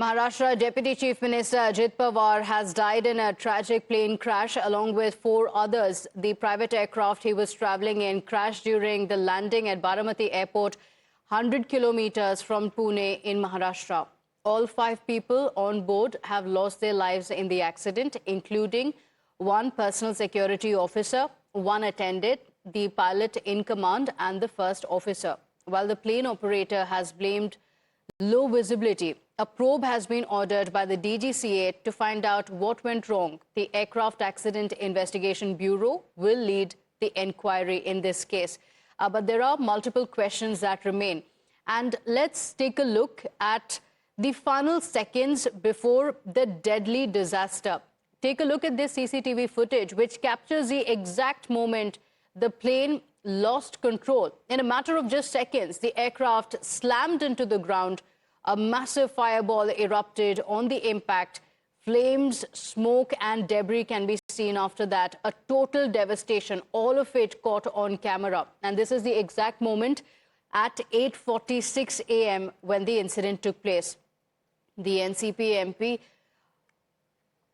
Maharashtra Deputy Chief Minister Ajit Pawar has died in a tragic plane crash along with four others. The private aircraft he was traveling in crashed during the landing at Baramati Airport, 100 kilometers from Pune in Maharashtra. All five people on board have lost their lives in the accident, including one personal security officer, one attendant, the pilot in command and the first officer. While the plane operator has blamed low visibility, a probe has been ordered by the DGCA to find out what went wrong. The Aircraft Accident Investigation Bureau will lead the inquiry in this case. But there are multiple questions that remain. And let's take a look at the final seconds before the deadly disaster. Take a look at this CCTV footage, which captures the exact moment the plane lost control. In a matter of just seconds, the aircraft slammed into the ground. A massive fireball erupted on the impact. Flames, smoke and debris can be seen after that. A total devastation, all of it caught on camera. And this is the exact moment at 8:46 a.m. when the incident took place. The NCP MP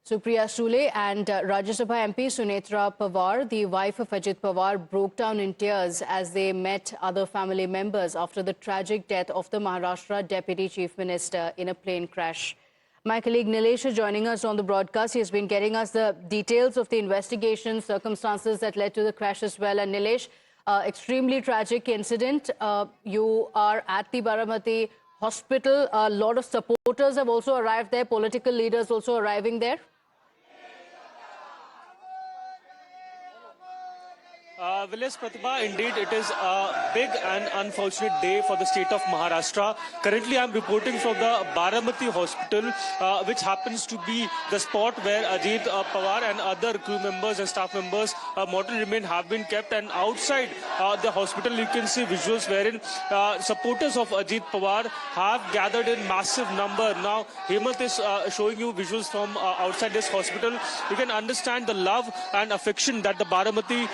Supriya Sule and Rajya Sabha MP Sunetra Pawar, the wife of Ajit Pawar, broke down in tears as they met other family members after the tragic death of the Maharashtra Deputy Chief Minister in a plane crash. My colleague Nilesh is joining us on the broadcast. He has been getting us the details of the investigation, circumstances that led to the crash as well. And Nilesh, extremely tragic incident. You are at the Baramati hospital. A lot of supporters have also arrived there, political leaders also arriving there. Vilas Pratibha, indeed it is a big and unfortunate day for the state of Maharashtra. Currently I am reporting from the Baramati hospital, which happens to be the spot where Ajit Pawar and other crew members and staff members mortal remain have been kept. And outside the hospital you can see visuals wherein supporters of Ajit Pawar have gathered in massive number. Now Hemant is showing you visuals from outside this hospital. You can understand the love and affection that the Baramati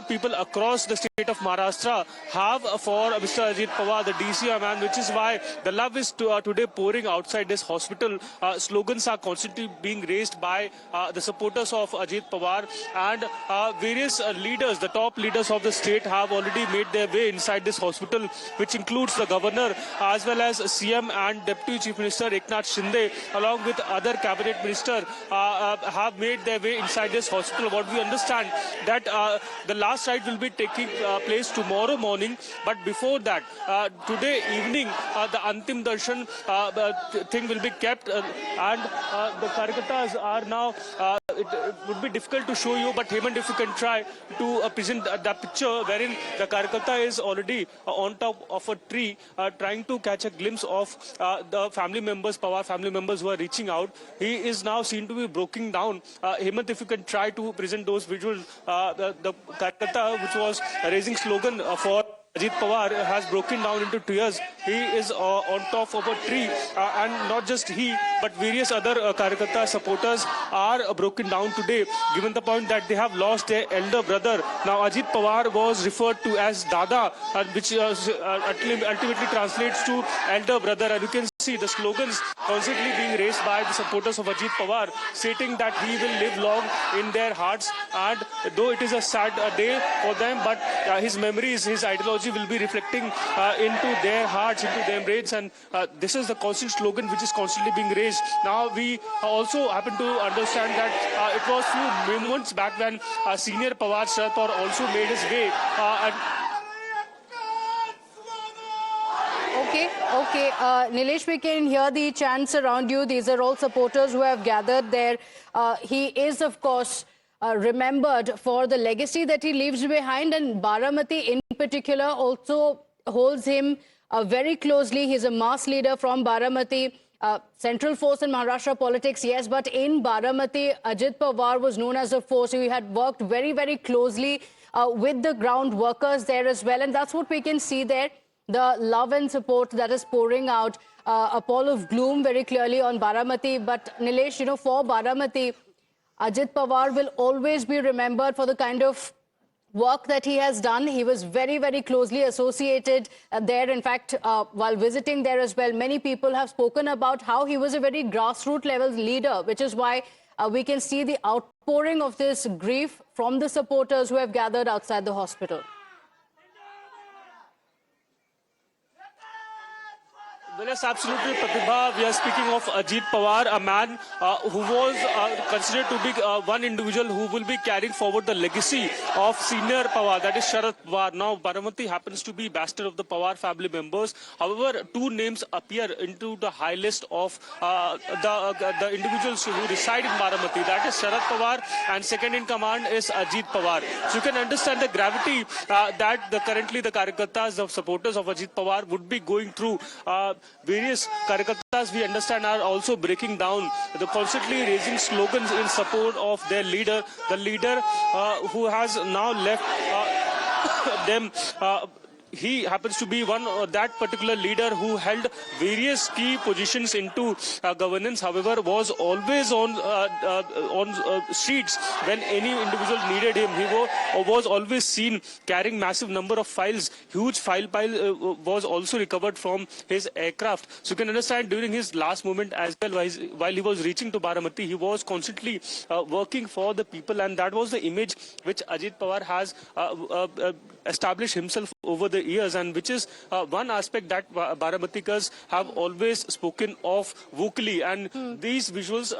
people across the state of Maharashtra have for Mr. Ajit Pawar, the DCI man, which is why the love is today pouring outside this hospital. Slogans are constantly being raised by the supporters of Ajit Pawar, and various leaders, the top leaders of the state, have already made their way inside this hospital, which includes the governor as well as CM and Deputy Chief Minister Eknath Shinde, along with other cabinet ministers, have made their way inside this hospital. What we understand that the last ride will be taking place tomorrow morning, but before that, today evening, the Antim Darshan thing will be kept, and the Karyakartas are now, it would be difficult to show you, but Hemant, if you can try to present that picture wherein the Karyakarta is already on top of a tree, trying to catch a glimpse of the family members, Pawar family members who are reaching out. He is now seen to be broken down. Hemant, if you can try to present those visuals. The Karyakata, which was raising slogan for Ajit Pawar, has broken down into tears. He is on top of a tree, and not just he, but various other Karyakata supporters are broken down today, given the point that they have lost their elder brother. Now, Ajit Pawar was referred to as Dada, which ultimately translates to elder brother. And you can see the slogans constantly being raised by the supporters of Ajit Pawar, stating that he will live long in their hearts. And though it is a sad day for them, but his memories, his ideology will be reflecting into their hearts, into their brains. And this is the constant slogan which is constantly being raised. Now, we also happen to understand that it was few moments back when senior Pawar Sharad Pawar also made his way. Okay. Nilesh, we can hear the chants around you. These are all supporters who have gathered there. He is, of course, remembered for the legacy that he leaves behind, and Baramati in particular also holds him very closely. He's a mass leader from Baramati. Central force in Maharashtra politics, yes, but in Baramati, Ajit Pawar was known as a force. He had worked very, very closely with the ground workers there as well, and that's what we can see there. The love and support that is pouring out, a pall of gloom very clearly on Baramati. But Nilesh, for Baramati, Ajit Pawar will always be remembered for the kind of work that he has done. He was very, very closely associated there. In fact, while visiting there as well, many people have spoken about how he was a very grassroots level leader, which is why we can see the outpouring of this grief from the supporters who have gathered outside the hospital. Well, yes, absolutely, Pratibha. We are speaking of Ajit Pawar, a man who was considered to be one individual who will be carrying forward the legacy of senior Pawar, that is Sharad Pawar. Now, Baramati happens to be bastard of the Pawar family members. However, two names appear into the high list of the individuals who reside in Baramati. That is Sharad Pawar, and second in command is Ajit Pawar. So you can understand the gravity that currently the Karyakartas, the supporters of Ajit Pawar would be going through. Various Karyakartas, we understand, are also breaking down. They're constantly raising slogans in support of their leader, the leader who has now left them. He happens to be one that particular leader who held various key positions into governance. However, was always on streets when any individual needed him. He was always seen carrying massive number of files. Huge file pile was also recovered from his aircraft. So you can understand during his last moment as well, while he was reaching to Baramati, he was constantly working for the people, and that was the image which Ajit Pawar has established himself over the years, and which is one aspect that Baramatikars have always spoken of vocally, and these visuals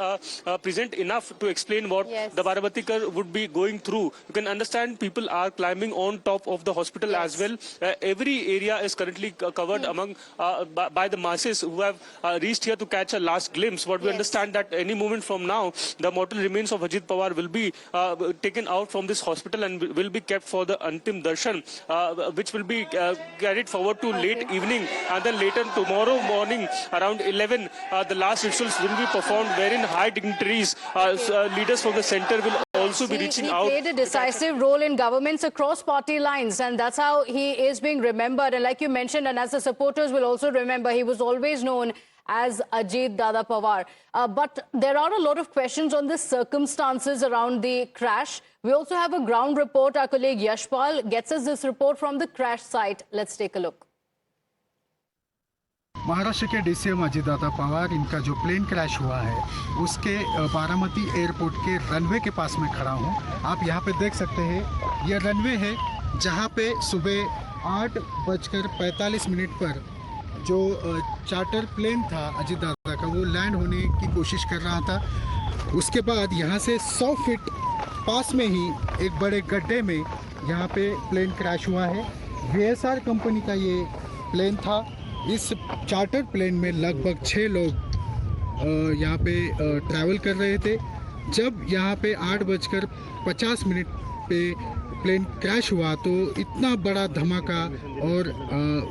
present enough to explain what the Baramatikar would be going through. You can understand people are climbing on top of the hospital as well. Every area is currently covered among by the masses who have reached here to catch a last glimpse. What we understand that any moment from now, the mortal remains of Ajit Pawar will be taken out from this hospital and will be kept for the Antim Darshan, which will be carried forward to late evening, and then later tomorrow morning around 11 the last rituals will be performed, wherein high dignitaries, leaders from the center will also be reaching out. He played a decisive role in governments across party lines, and that's how he is being remembered. And like you mentioned, and as the supporters will also remember, he was always known as Ajit Dada Pawar. But there are a lot of questions on the circumstances around the crash. We also have a ground report. Our colleague Yashpal gets us this report from the crash site. Let's take a look. Maharashtra के DCM Ajit Dada Pawar, इनका जो plane crash हुआ है उसके Baramati airport के runway के पास में खड़ा हूँ। आप यहाँ पे देख सकते हैं, यह रनवे है जहाँ पे सुबह 8:45 पर जो चार्टर प्लेन था अजित दादा का, वो लैंड होने की कोशिश कर रहा था। उसके बाद यहाँ से 100 फीट पास में ही एक बड़े गड्ढे में यहाँ पे प्लेन क्रैश हुआ है। VSR कंपनी का ये प्लेन था। इस चार्टर प्लेन में लगभग 6 लोग यहाँ पे ट्रैवल कर रहे थे। जब यहाँ पे 8:50 पे प्लेन क्रैश हुआ तो इतना बड़ा धमाका और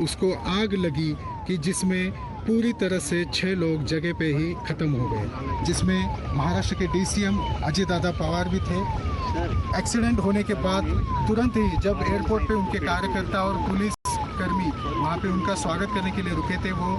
उसको आग लगी कि जिसमें पूरी तरह से 6 लोग जगह पे ही ख़त्म हो गए, जिसमें महाराष्ट्र के डीसीएम अजित दादा पवार भी थे। एक्सीडेंट होने के बाद तुरंत ही जब एयरपोर्ट पे उनके कार्यकर्ता और पुलिस कर्मी वहाँ पे उनका स्वागत करने के लिए रुके थे, वो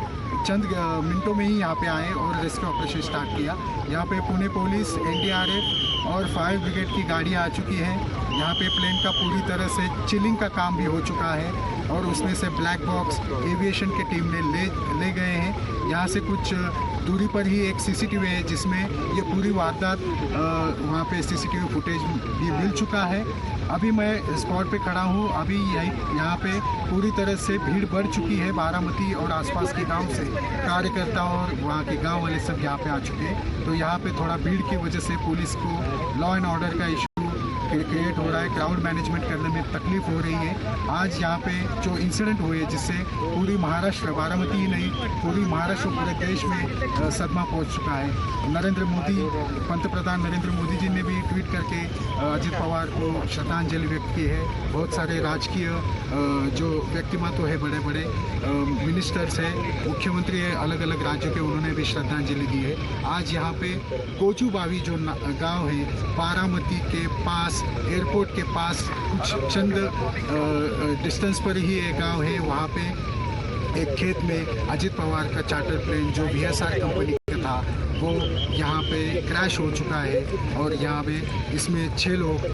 चंद मिनटों में ही यहाँ पे आए और रेस्क्यू ऑपरेशन स्टार्ट किया। यहाँ पे पुणे पुलिस, NDRF और फायर ब्रिगेड की गाड़ियाँ आ चुकी हैं। यहाँ पे प्लेन का पूरी तरह से चिलिंग का काम भी हो चुका है और उसमें से ब्लैक बॉक्स एविएशन की टीम ने ले गए हैं। यहाँ से कुछ दूरी पर ही एक CCTV है जिसमें ये पूरी वारदात वहाँ पे CCTV फुटेज भी मिल चुका है। अभी मैं स्पॉट पे खड़ा हूँ। अभी यहाँ पे पूरी तरह से भीड़ बढ़ चुकी है। बारामती और आसपास के गांव से कार्यकर्ता और वहाँ के गांव वाले सब यहाँ पे आ चुके हैं। तो यहाँ पे थोड़ा भीड़ की वजह से पुलिस को लॉ एंड ऑर्डर का इशू क्रिएट हो रहा है, क्राउड मैनेजमेंट करने में तकलीफ हो रही है। आज यहाँ पे जो इंसिडेंट हुए जिससे पूरी महाराष्ट्र, बारामती ही नहीं पूरी महाराष्ट्र, पूरे देश में सदमा पहुँच चुका है। पंतप्रधान नरेंद्र मोदी जी ने भी ट्वीट करके अजित पवार को श्रद्धांजलि व्यक्त की है। बहुत सारे राजकीय जो व्यक्तिमत्व है, बड़े बड़े मिनिस्टर्स है, मुख्यमंत्री है अलग अलग राज्यों के, उन्होंने भी श्रद्धांजलि दी है। आज यहाँ पे कोचूबावी जो गांव है बारामती के पास, एयरपोर्ट के पास कुछ चंद डिस्टेंस पर ही एक गांव है। वहाँ पे एक खेत में अजित पवार का चार्टर प्लेन जो VSR कंपनी का था वो यहाँ पे क्रैश हो चुका है और यहाँ पे इसमें 6 लोग